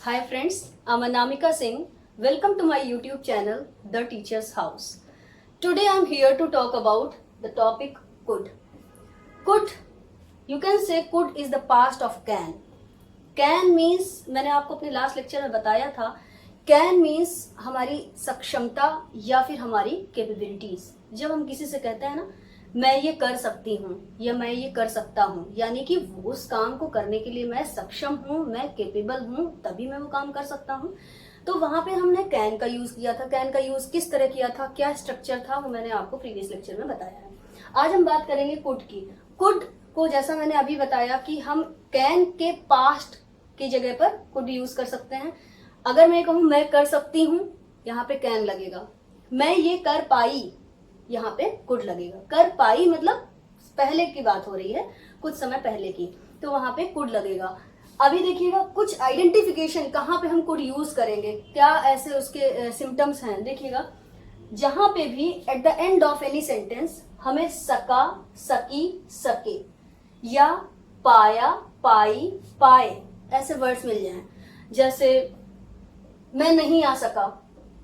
Hi friends, I'm Anamika Singh. Welcome to my YouTube channel, The Teacher's House. Today I'm here to talk about the topic could. Could, you can say could is the past of can. Can means, मैंने आपको अपने last lecture में बताया था, can means हमारी सक्षमता या फिर हमारी कैपेबिलिटीज। जब हम किसी से कहते हैं ना मैं ये कर सकती हूँ या मैं ये कर सकता हूँ, यानी कि उस काम को करने के लिए मैं सक्षम हूँ, मैं कैपेबल हूँ, तभी मैं वो काम कर सकता हूँ। तो वहां पे हमने कैन का यूज किया था। कैन का यूज किस तरह किया था, क्या स्ट्रक्चर था, वो मैंने आपको प्रीवियस लेक्चर में बताया है। आज हम बात करेंगे कुड की। कुड को जैसा मैंने अभी बताया कि हम कैन के पास्ट की जगह पर कुड यूज कर सकते हैं। अगर मैं कहूं मैं कर सकती हूं, यहाँ पे कैन लगेगा। मैं ये कर पाई, यहाँ पे कुड लगेगा। कर पाई मतलब पहले की बात हो रही है, कुछ समय पहले की, तो वहां पे कुड लगेगा। अभी देखिएगा कुछ आइडेंटिफिकेशन कहाँ पे हम कुड यूज करेंगे, क्या ऐसे उसके सिम्टम्स हैं। देखिएगा जहां पे भी at the end of any sentence हमें सका, सकी, सके या पाया, पाई, पाए ऐसे वर्ड्स मिल जाएं। जैसे मैं नहीं आ सका,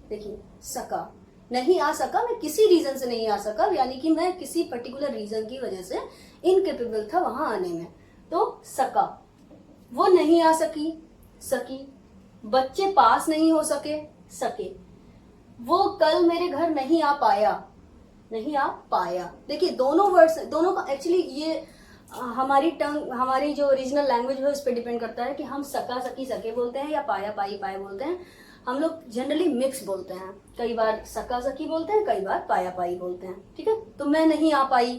देखिए सका, नहीं आ सका, मैं किसी रीजन से नहीं आ सका, यानी कि मैं किसी पर्टिकुलर रीजन की वजह से इनकेपेबल था वहां आने में, तो सका। वो नहीं आ सकी, सकी। बच्चे पास नहीं हो सके, सके। वो कल मेरे घर नहीं आ पाया, नहीं आ पाया। देखिए दोनों वर्ड्स, दोनों का एक्चुअली ये हमारी टंग, हमारी जो ओरिजिनल लैंग्वेज है उस पर डिपेंड करता है कि हम सका, सकी, सके बोलते हैं या पाया, पाई, पाए बोलते हैं। हम लोग जनरली मिक्स बोलते हैं, कई बार सका, सकी बोलते हैं, कई बार पाया, पाई बोलते हैं। ठीक है, तो मैं नहीं आ पाई,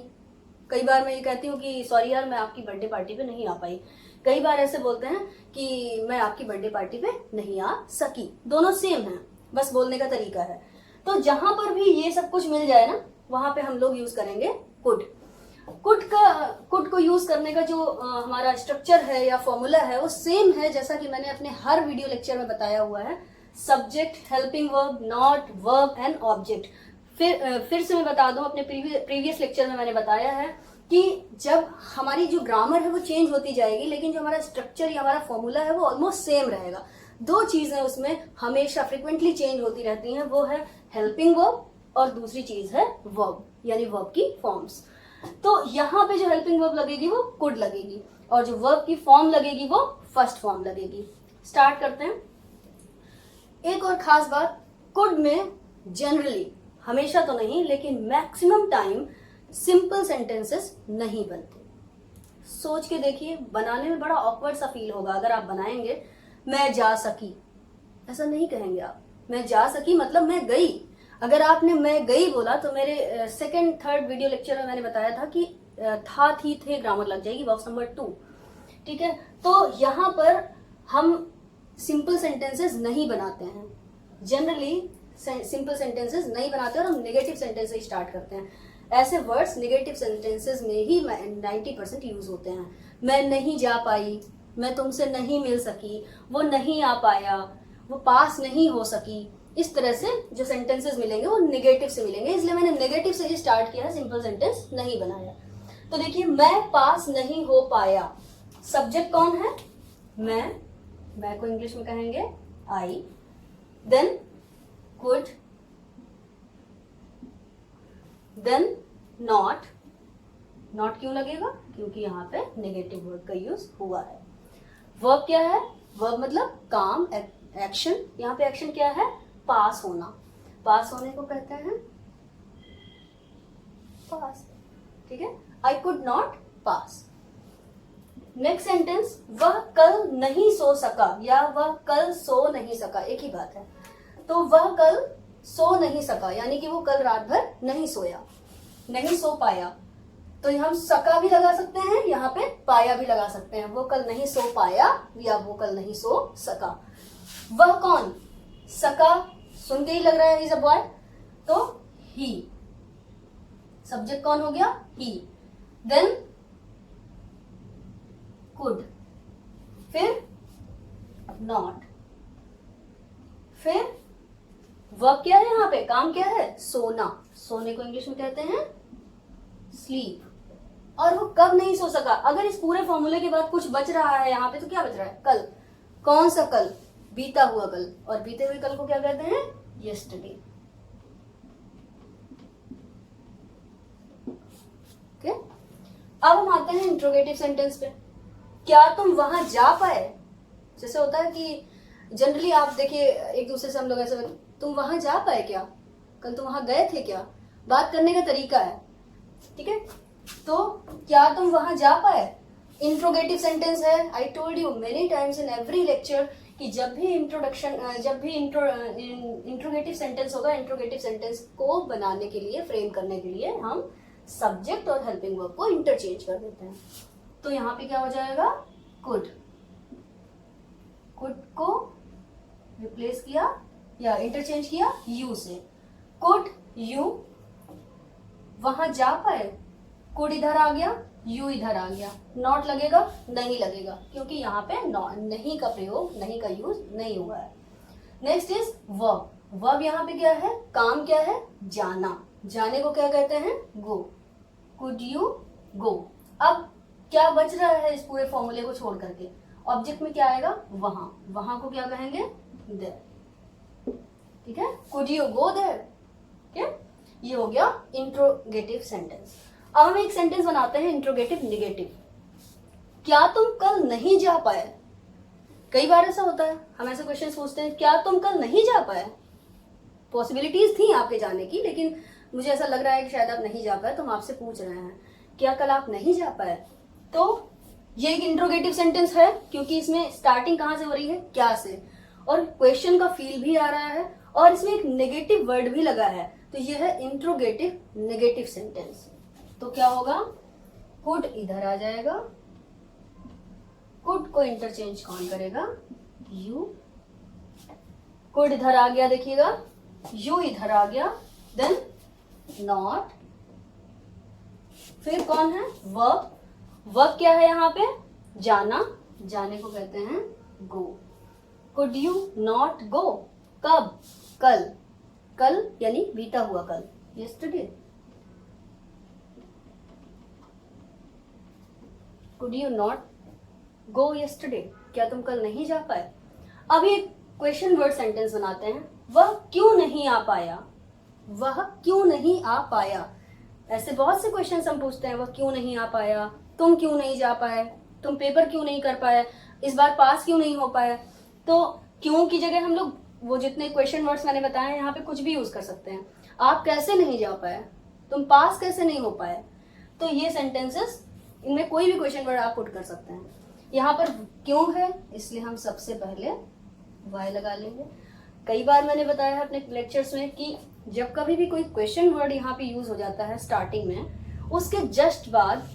कई बार मैं ये कहती हूँ कि सॉरी यार मैं आपकी बर्थडे पार्टी पे नहीं आ पाई। कई बार ऐसे बोलते हैं कि मैं आपकी बर्थडे पार्टी पे नहीं आ सकी। दोनों सेम है, बस बोलने का तरीका है। तो जहां पर भी ये सब कुछ मिल जाए ना, वहां पे हम लोग यूज करेंगे कुड। कुड को यूज करने का जो हमारा स्ट्रक्चर है या फॉर्मूला है वो सेम है जैसा कि मैंने अपने हर वीडियो लेक्चर में बताया हुआ है। Subject, helping verb, not, verb and object. फिर से मैं बता दूं, अपने प्रीवियस लेक्चर में मैंने बताया है कि जब हमारी जो ग्रामर है वो चेंज होती जाएगी, लेकिन जो हमारा स्ट्रक्चर या हमारा फॉर्मूला है वो ऑलमोस्ट सेम रहेगा। दो चीजें उसमें हमेशा फ्रिक्वेंटली चेंज होती रहती हैं, वो है हेल्पिंग वर्ब और दूसरी चीज है वर्ब, यानी वर्ब की फॉर्म्स। तो यहाँ पे जो हेल्पिंग वर्ब लगेगी वो कुड लगेगी और जो वर्ब की फॉर्म लगेगी वो फर्स्ट फॉर्म लगेगी। स्टार्ट करते हैं। एक और खास बात, कुड में जनरली, हमेशा तो नहीं लेकिन मैक्सिमम टाइम सिंपल सेंटेंसेस नहीं बनते। सोच के देखिए, बनाने में बड़ा ऑकवर्ड सा फील होगा अगर आप बनाएंगे मैं जा सकी, ऐसा नहीं कहेंगे आप। मैं जा सकी मतलब मैं गई। अगर आपने मैं गई बोला तो मेरे सेकंड थर्ड वीडियो लेक्चर में मैंने बताया था कि था, थी, थे ग्रामर लग जाएगी, बॉक्स नंबर 2। ठीक है, तो यहाँ पर हम सिंपल सेंटेंसेस नहीं बनाते हैं, जनरली सिंपल सेंटेंसेस नहीं बनाते और हम नेगेटिव सेंटेंस से स्टार्ट करते हैं। ऐसे वर्ड्स नेगेटिव सेंटेंसेस में ही 90% यूज होते हैं। मैं नहीं जा पाई, मैं तुमसे नहीं मिल सकी, वो नहीं आ पाया, वो पास नहीं हो सकी। इस तरह से जो सेंटेंसेस मिलेंगे वो नेगेटिव से मिलेंगे, इसलिए मैंने नेगेटिव से ही स्टार्ट किया है, सिंपल सेंटेंस नहीं बनाया। तो देखिए मैं पास नहीं हो पाया, सब्जेक्ट कौन है? मैं को इंग्लिश में कहेंगे I. Then could, then not. Not क्यों लगेगा? क्योंकि यहाँ पे नेगेटिव वर्ड का यूज हुआ है। वर्ब क्या है? वर्ब मतलब काम, एक्शन। यहाँ पे एक्शन क्या है? पास होना। पास होने को कहते हैं पास। ठीक है, I could not pass. Next sentence, वह कल नहीं सो सका या वह कल सो नहीं सका, एक ही बात है। तो वह कल सो नहीं सका यानी कि वो कल रात भर नहीं सोया, नहीं सो पाया। तो हम सका भी लगा सकते हैं, यहाँ पे पाया भी लगा सकते हैं। वो कल नहीं सो पाया या वो कल नहीं सो सका। वह कौन? सका सुन के ही लग रहा है इज अ बॉय, तो ही। सब्जेक्ट कौन हो गया? ही। देन कुड, फिर नॉट, फिर वर्ब क्या है यहाँ पे? काम क्या है? सोना। सोने को इंग्लिश में कहते हैं स्लीप। और वो कब नहीं सो सका? अगर इस पूरे फॉर्मूले के बाद कुछ बच रहा है यहाँ पे तो क्या बच रहा है? कल। कौन सा कल? बीता हुआ कल, और बीते हुए कल को क्या कहते हैं? yesterday. ओके, अब हम आते हैं इंट्रोगेटिव सेंटेंस पे। क्या तुम वहां जा पाए? जैसे होता है कि जनरली आप देखिए एक दूसरे से हम लोग ऐसे तुम वहां जा पाए क्या, कल तुम वहां गए थे क्या, बात करने का तरीका है, ठीक है। तो क्या तुम वहां जा पाए इंट्रोगेटिव सेंटेंस है। I told you many times in every lecture कि जब भी इंट्रोगेटिव सेंटेंस होगा, इंट्रोगेटिव सेंटेंस को बनाने के लिए, फ्रेम करने के लिए हम सब्जेक्ट और हेल्पिंग वर्ब को इंटरचेंज कर देते हैं। तो यहाँ पे क्या हो जाएगा? कुड। कुड को रिप्लेस किया या इंटरचेंज किया यू से। कुड यू वहां जा पाए, कुड इधर आ गया, यू इधर आ गया। नॉट लगेगा? नहीं लगेगा, क्योंकि यहाँ पे नहीं का प्रयोग, नहीं का यूज नहीं हुआ है। Next is verb. वर्ब यहाँ पे क्या है? काम क्या है? जाना। जाने को क्या कहते हैं? गो। Could you go. अब क्या बच रहा है इस पूरे फॉर्मूले को छोड़ करके? ऑब्जेक्ट में क्या आएगा? वहां। वहां को क्या कहेंगे? देयर। ठीक है, कुड यू गो देयर। ठीक है, ये हो गया इंट्रोगेटिव सेंटेंस। अब हम एक सेंटेंस बनाते हैं इंट्रोगेटिव निगेटिव। क्या तुम कल नहीं जा पाए? कई बार ऐसा होता है, हम ऐसे क्वेश्चन पूछते हैं, क्या तुम कल नहीं जा पाए? पॉसिबिलिटीज थी आपके जाने की, लेकिन मुझे ऐसा लग रहा है कि शायद आप नहीं जा पाए, तो हम आपसे पूछ रहे हैं क्या कल आप नहीं जा पाए। तो ये एक इंट्रोगेटिव सेंटेंस है, क्योंकि इसमें स्टार्टिंग कहाँ से हो रही है? क्या से, और क्वेश्चन का फील भी आ रहा है, और इसमें एक नेगेटिव वर्ड भी लगा है। तो ये है इंट्रोगेटिव नेगेटिव सेंटेंस। तो क्या होगा? कुड इधर आ जाएगा, कुड को इंटरचेंज कौन करेगा? यू। कुड इधर आ गया, देखिएगा, यू इधर आ गया, देन नॉट, फिर कौन है? वर्ब। वर्ब क्या है यहाँ पे? जाना। जाने को कहते हैं go. Could you not go? कब? कल। कल यानी बीता हुआ कल, yesterday. Could you not go yesterday? क्या तुम कल नहीं जा पाए? अब एक क्वेश्चन वर्ड सेंटेंस बनाते हैं। वह क्यों नहीं आ पाया? वह क्यों नहीं आ पाया? ऐसे बहुत से क्वेश्चन हम पूछते हैं, वह क्यों नहीं आ पाया, तुम क्यों नहीं जा पाए, तुम पेपर क्यों नहीं कर पाए, इस बार पास क्यों नहीं हो पाए। तो क्यों की जगह हम लोग वो जितने क्वेश्चन वर्ड्स मैंने बताए हैं यहाँ पे कुछ भी यूज कर सकते हैं। आप कैसे नहीं जा पाए, तुम पास कैसे नहीं हो पाए। तो ये सेंटेंसेस, इनमें कोई भी क्वेश्चन वर्ड आप पुट कर सकते हैं। यहाँ पर क्यों है, इसलिए हम सबसे पहले वाई लगा लेंगे। कई बार मैंने बताया है अपने लेक्चर्स में कि जब कभी भी कोई क्वेश्चन वर्ड यहाँ पे यूज हो जाता है स्टार्टिंग में, उसके जस्ट बाद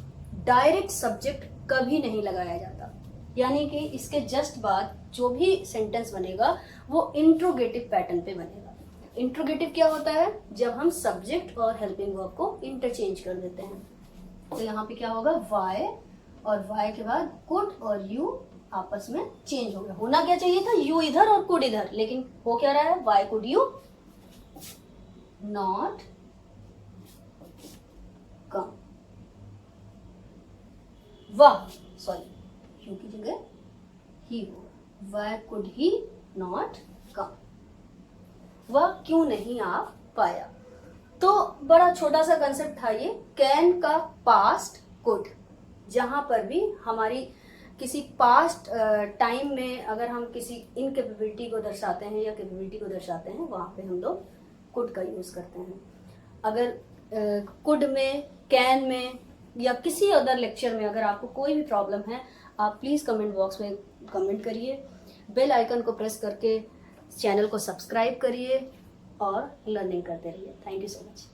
डायरेक्ट सब्जेक्ट कभी नहीं लगाया जाता। यानी कि इसके जस्ट बाद जो भी सेंटेंस बनेगा वो इंट्रोगेटिव पैटर्न पे बनेगा। इंट्रोगेटिव क्या होता है? जब हम सब्जेक्ट और हेल्पिंग वर्ब को इंटरचेंज कर देते हैं। तो यहाँ पे क्या होगा? वाई, और वाई के बाद कुड और यू आपस में चेंज हो गया। होना क्या चाहिए था? यू इधर और कुड इधर, लेकिन हो क्या रहा है? Y could you not come. वह, सॉरी, यू की जगह ही होगा। Y could he not come? वह क्यों नहीं आ पाया। तो बड़ा छोटा सा कंसेप्ट था ये। कैन का पास्ट कुड, जहां पर भी हमारी किसी पास्ट टाइम में अगर हम किसी इनकेपेबिलिटी को दर्शाते हैं या कैपेबिलिटी को दर्शाते हैं, वहां पे हम लोग कुड का यूज करते हैं। अगर कुड में, कैन में या किसी अदर लेक्चर में अगर आपको कोई भी प्रॉब्लम है, आप प्लीज़ कमेंट बॉक्स में कमेंट करिए। बेल आइकन को प्रेस करके चैनल को सब्सक्राइब करिए और लर्निंग करते रहिए। Thank you so much.